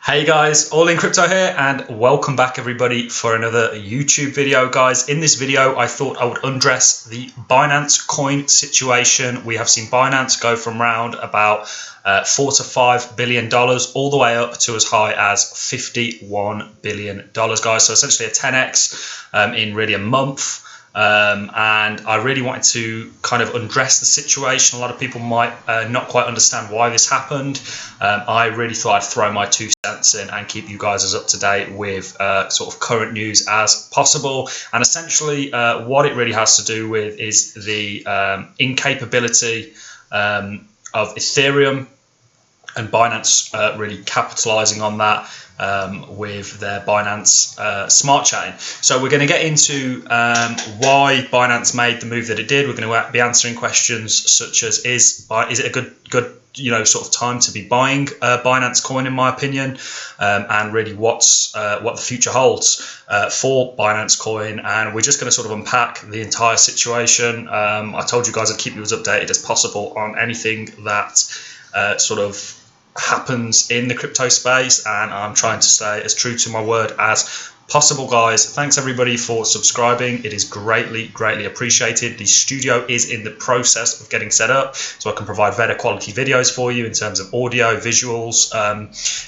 Hey guys, All In Crypto here, and welcome back everybody for another YouTube video. Guys, in this video I thought I would undress the Binance coin situation. We have seen Binance go from around about $4 to $5 billion all the way up to as high as $51 billion, guys. So essentially a 10x in really a month. And I really wanted to kind of undress the situation. A lot of people might not quite understand why this happened. I really thought I'd throw my 2 cents in and keep you guys as up to date with sort of current news as possible. And essentially what it really has to do with is the incapability of Ethereum and Binance really capitalizing on that with their Binance Smart Chain. So we're going to get into why Binance made the move that it did. We're going to be answering questions such as is it a good sort of time to be buying Binance coin, in my opinion, and really what the future holds for Binance coin. And we're just going to sort of unpack the entire situation. I told you guys I'd keep you as updated as possible on anything that sort of happens in the crypto space, and I'm trying to stay as true to my word as possible, guys. Thanks everybody for subscribing. It is greatly appreciated. The studio is in the process of getting set up so I can provide better quality videos for you in terms of audio, visuals,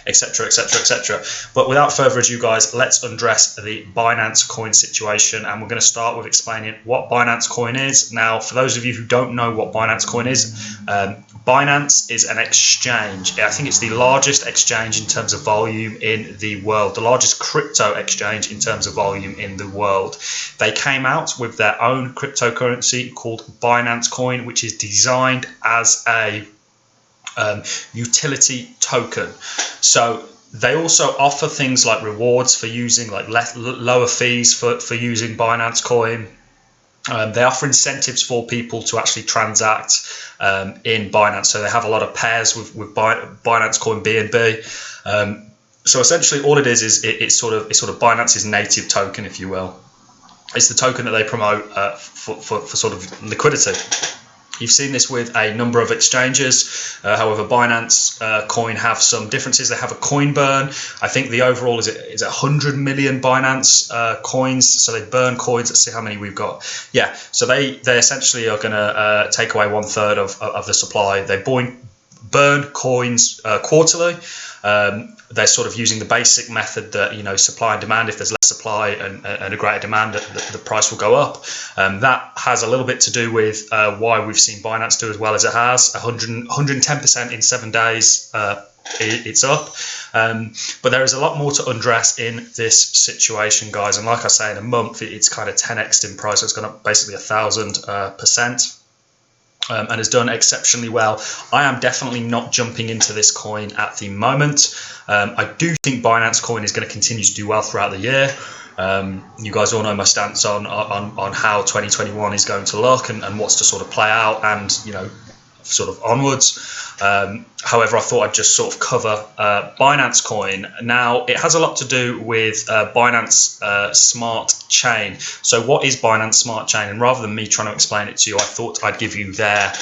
etc. But without further ado, guys, let's undress the Binance coin situation, and we're going to start with explaining what Binance coin is. Now, for those of you who don't know what Binance coin is, Binance is an exchange. I think it's the largest exchange in terms of volume in the world, the largest crypto exchange in terms of volume in the world. They came out with their own cryptocurrency called Binance Coin, which is designed as a utility token. So they also offer things like rewards for using, like lower fees for using Binance Coin. They offer incentives for people to actually transact in Binance. So they have a lot of pairs with Binance Coin BNB. So essentially all it is it's sort of Binance's native token, if you will. It's the token that they promote for sort of liquidity. You've seen this with a number of exchanges. However, Binance coin have some differences. They have a coin burn. I think the overall is 100 million Binance coins. So they burn coins. Let's see how many we've got. Yeah. So they essentially are going to take away 1/3 of the supply. They burn coins quarterly. They're sort of using the basic method that, supply and demand. If there's less supply and a greater demand, the price will go up. That has a little bit to do with why we've seen Binance do as well as it has. 110% in 7 days. It's up. But there is a lot more to undress in this situation, guys. And like I say, in a month, it's kind of 10x'd in price. So it's gone up basically 1,000%. And has done exceptionally well. I am definitely not jumping into this coin at the moment. I do think Binance coin is going to continue to do well throughout the year. You guys all know my stance on how 2021 is going to look and what's to sort of play out, and sort of onwards. However, I thought I'd just sort of cover Binance coin. Now, it has a lot to do with Binance Smart Chain. So what is Binance Smart Chain? And rather than me trying to explain it to you, I thought I'd give you their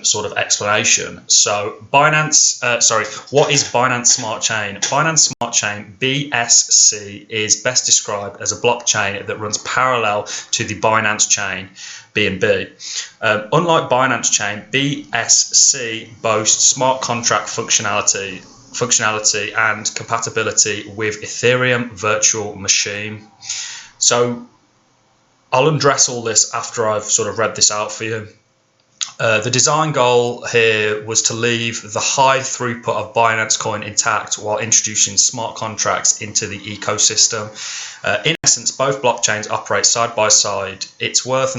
sort of explanation. So what is Binance Smart Chain? Binance Smart Chain, BSC, is best described as a blockchain that runs parallel to the Binance chain, BNB. Unlike Binance Chain, BSC boasts smart contract functionality and compatibility with Ethereum virtual machine. So I'll undress all this after I've sort of read this out for you. The design goal here was to leave the high throughput of Binance Coin intact while introducing smart contracts into the ecosystem. In essence, both blockchains operate side by side. It's worth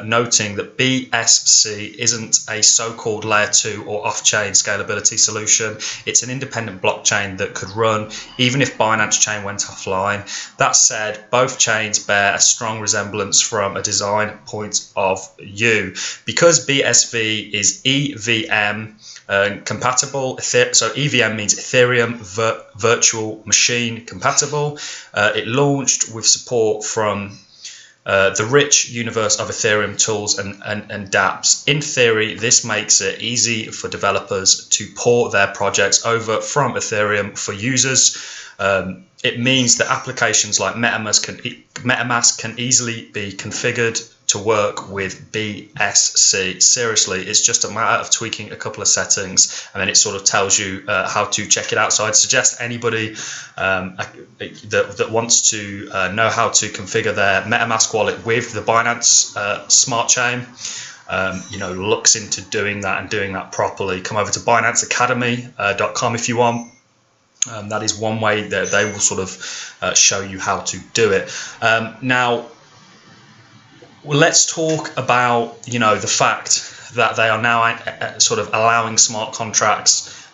noting that BSC isn't a so-called layer 2 or off-chain scalability solution. It's an independent blockchain that could run even if Binance Chain went offline. That said, both chains bear a strong resemblance from a design point of view. Because BSV is EVM compatible, so EVM means Ethereum virtual machine compatible. It launched with support from the rich universe of Ethereum tools and dApps. In theory, this makes it easy for developers to port their projects over from Ethereum for users. It means that applications like MetaMask can easily be configured to work with BSC. Seriously, it's just a matter of tweaking a couple of settings, and then it sort of tells you how to check it out. So I'd suggest anybody that wants to know how to configure their MetaMask wallet with the Binance Smart Chain, looks into doing that and doing that properly. Come over to BinanceAcademy.com if you want. That is one way that they will sort of show you how to do it. Now, let's talk about the fact that they are now sort of allowing smart contracts.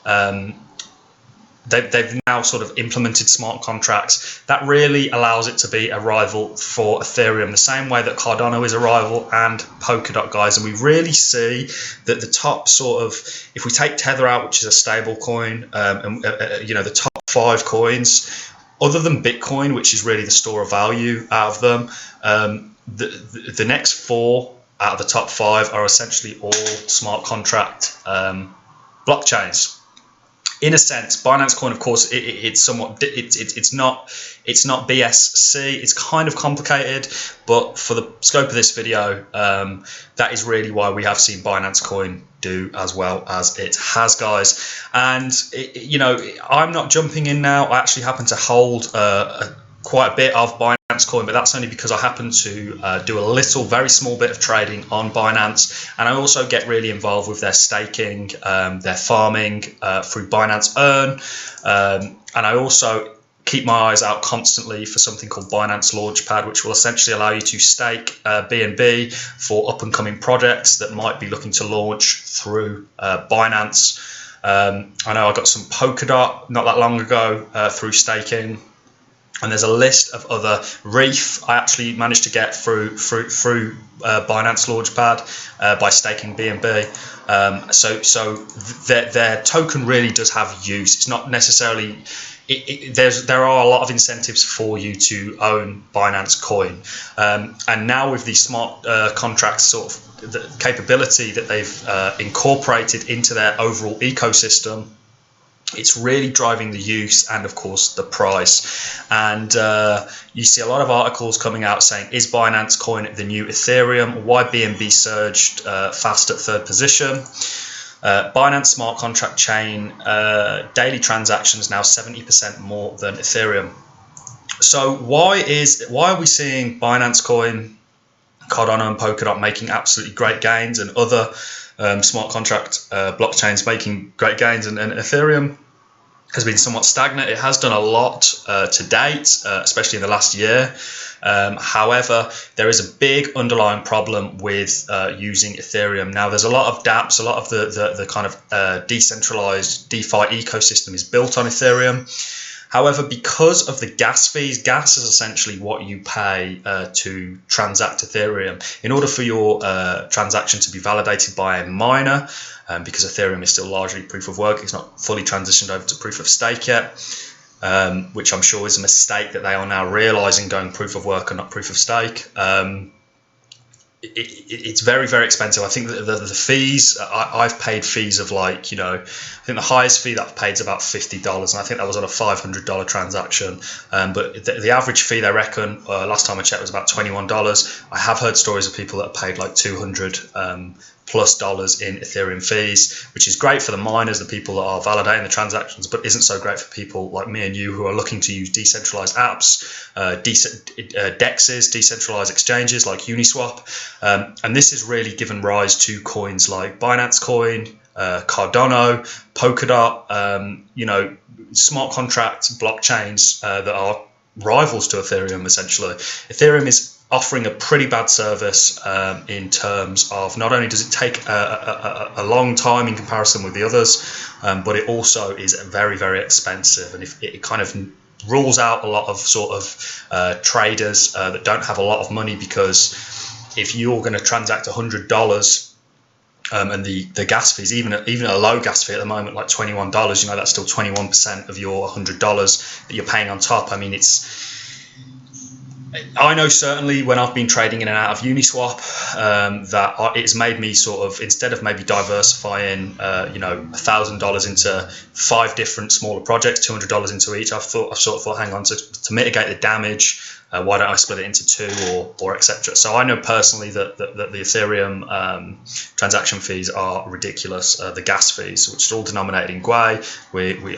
They've now sort of implemented smart contracts that really allows it to be a rival for Ethereum, the same way that Cardano is a rival and Polkadot, guys. And we really see that the top sort of, if we take Tether out, which is a stable coin, the top 5 coins, other than Bitcoin, which is really the store of value out of them, the next 4 out of the top 5 are essentially all smart contract blockchains. In a sense, Binance Coin, of course, it's somewhat it's not BSC. It's kind of complicated, but for the scope of this video, that is really why we have seen Binance Coin do as well as it has, guys. And I'm not jumping in now. I actually happen to hold quite a bit of Binance Coin, but that's only because I happen to do a very small bit of trading on Binance, and I also get really involved with their staking, their farming through Binance Earn, and I also keep my eyes out constantly for something called Binance Launchpad, which will essentially allow you to stake BNB for up-and-coming projects that might be looking to launch through Binance. I know I got some Polkadot not that long ago through staking. And there's a list of other Reef I actually managed to get through Binance Launchpad by staking BNB. So their token really does have use. It's not necessarily. There are a lot of incentives for you to own Binance Coin, and now with the smart contracts sort of the capability that they've incorporated into their overall ecosystem, it's really driving the use and, of course, the price. And you see a lot of articles coming out saying, is Binance Coin the new Ethereum? Why BNB surged fast at 3rd position? Binance Smart Contract Chain daily transactions now 70% more than Ethereum. So why are we seeing Binance Coin, Cardano and Polkadot making absolutely great gains, and other smart contract blockchains making great gains, and Ethereum has been somewhat stagnant? It has done a lot to date, especially in the last year. However, there is a big underlying problem with using Ethereum. Now, there's a lot of dApps, a lot of the kind of decentralized DeFi ecosystem is built on Ethereum. However, because of the gas fees, gas is essentially what you pay to transact Ethereum. In order for your transaction to be validated by a miner, because Ethereum is still largely proof of work, it's not fully transitioned over to proof of stake yet, which I'm sure is a mistake that they are now realizing, going proof of work and not proof of stake. It's very, very expensive. I think that the fees, I've paid fees of I think the highest fee that I've paid is about $50, and I think that was on a $500 transaction. But the average fee, they reckon, last time I checked, was about $21. I have heard stories of people that have paid like $200 plus dollars in Ethereum fees, which is great for the miners, the people that are validating the transactions, but isn't so great for people like me and you who are looking to use decentralized apps, DEXs, decentralized exchanges like Uniswap. And this has really given rise to coins like Binance Coin, Cardano, Polkadot, smart contract blockchains that are rivals to Ethereum, essentially. Ethereum is offering a pretty bad service in terms of, not only does it take a long time in comparison with the others, but it also is very, very expensive. And if it kind of rules out a lot of sort of traders that don't have a lot of money, because if you're going to transact $100 and the gas fees, even a low gas fee at the moment, like $21, that's still 21% of your $100 that you're paying on top. I mean, I know certainly when I've been trading in and out of Uniswap, that it's made me sort of, instead of maybe diversifying, $1,000 into 5 different smaller projects, $200 into each, I've sort of thought, hang on, to mitigate the damage, why don't I split it into 2 or etc. So I know personally that the Ethereum transaction fees are ridiculous. The gas fees, which is all denominated in Gwei.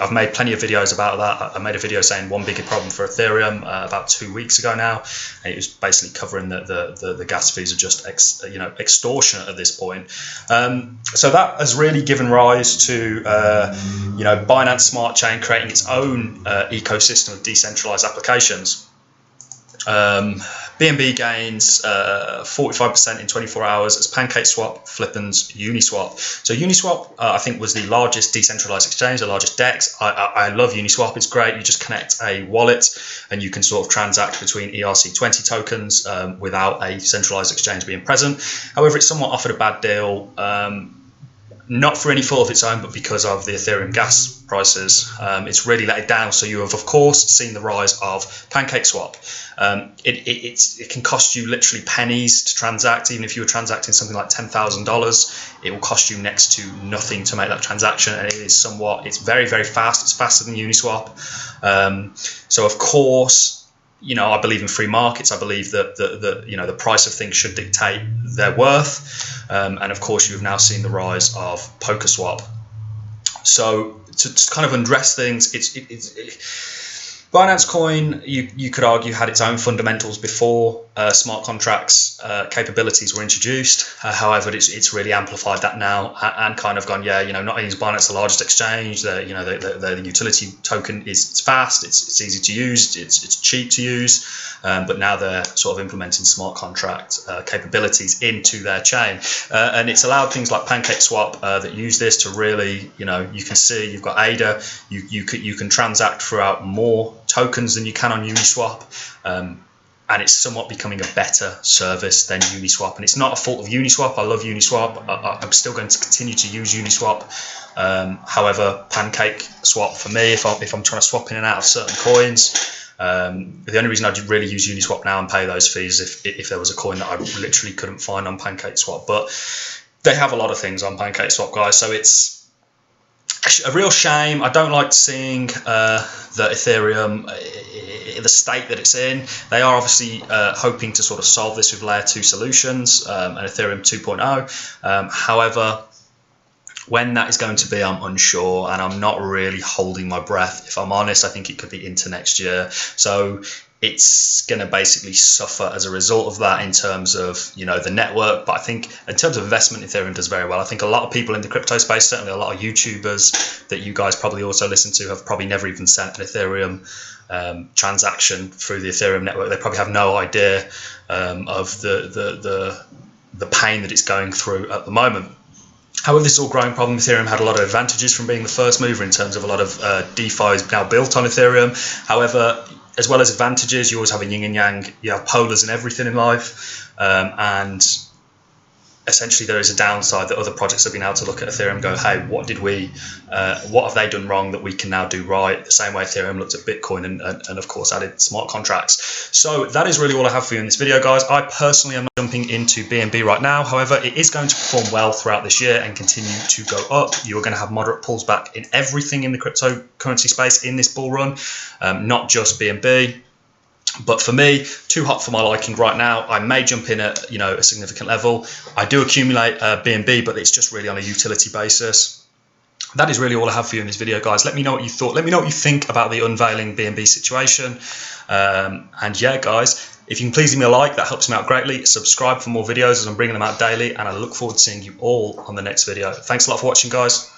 I've made plenty of videos about that. I made a video saying one bigger problem for Ethereum about 2 weeks ago now, and it was basically covering the gas fees are just extortionate at this point. So that has really given rise to Binance Smart Chain creating its own ecosystem of decentralized applications. BNB gains 45% in 24 hours as PancakeSwap flippens Uniswap. So Uniswap, I think, was the largest decentralized exchange, the largest DEX. I love Uniswap. It's great. You just connect a wallet and you can sort of transact between ERC20 tokens without a centralized exchange being present. However, it's somewhat offered a bad deal. Not for any fault of its own, but because of the Ethereum gas prices, it's really let it down. So you have, of course, seen the rise of PancakeSwap. It can cost you literally pennies to transact. Even if you were transacting something like $10,000, it will cost you next to nothing to make that transaction. And it's very, very fast. It's faster than Uniswap. So of course, I believe in free markets. I believe that the price of things should dictate their worth. And of course, you've now seen the rise of PokerSwap. So to kind of undress things, Binance Coin, you could argue, had its own fundamentals before smart contracts capabilities were introduced. However, it's really amplified that now and kind of gone, not only is Binance the largest exchange, the utility token it's fast, it's easy to use, it's cheap to use, but now they're sort of implementing smart contract capabilities into their chain, and it's allowed things like PancakeSwap that use this to really, you can see you've got ADA, you can transact throughout more tokens than you can on Uniswap, and it's somewhat becoming a better service than Uniswap. And it's not a fault of Uniswap. I love Uniswap. I'm still going to continue to use Uniswap. However, PancakeSwap for me, if I'm trying to swap in and out of certain coins, the only reason I'd really use Uniswap now and pay those fees if there was a coin that I literally couldn't find on PancakeSwap. But they have a lot of things on PancakeSwap, guys, so it's a real shame. I don't like seeing the Ethereum the state that it's in. They are obviously hoping to sort of solve this with layer 2 solutions and Ethereum 2.0. However, when that is going to be, I'm unsure, and I'm not really holding my breath. If I'm honest, I think it could be into next year. So it's going to basically suffer as a result of that in terms of, the network. But I think in terms of investment, Ethereum does very well. I think a lot of people in the crypto space, certainly a lot of YouTubers that you guys probably also listen to, have probably never even sent an Ethereum transaction through the Ethereum network. They probably have no idea of the pain that it's going through at the moment. However, this is all growing problem. Ethereum had a lot of advantages from being the first mover in terms of a lot of DeFi is now built on Ethereum. However, as well as advantages, you always have a yin and yang. You have polars in everything in life, and essentially there is a downside that other projects have been able to look at Ethereum and go, hey, what have they done wrong that we can now do right? The same way Ethereum looked at Bitcoin and of course added smart contracts. So that is really all I have for you in this video, guys. I personally am not jumping into BNB right now. However, it is going to perform well throughout this year and continue to go up. You're going to have moderate pulls back in everything in the cryptocurrency space in this bull run, not just BNB. But for me, too hot for my liking right now. I may jump in at a significant level. I do accumulate BNB, but it's just really on a utility basis. That is really all I have for you in this video, guys. Let me know what you thought. Let me know what you think about the unveiling BNB situation. And yeah, guys, if you can please leave me a like, that helps me out greatly. Subscribe for more videos as I'm bringing them out daily, and I look forward to seeing you all on the next video. Thanks a lot for watching, guys.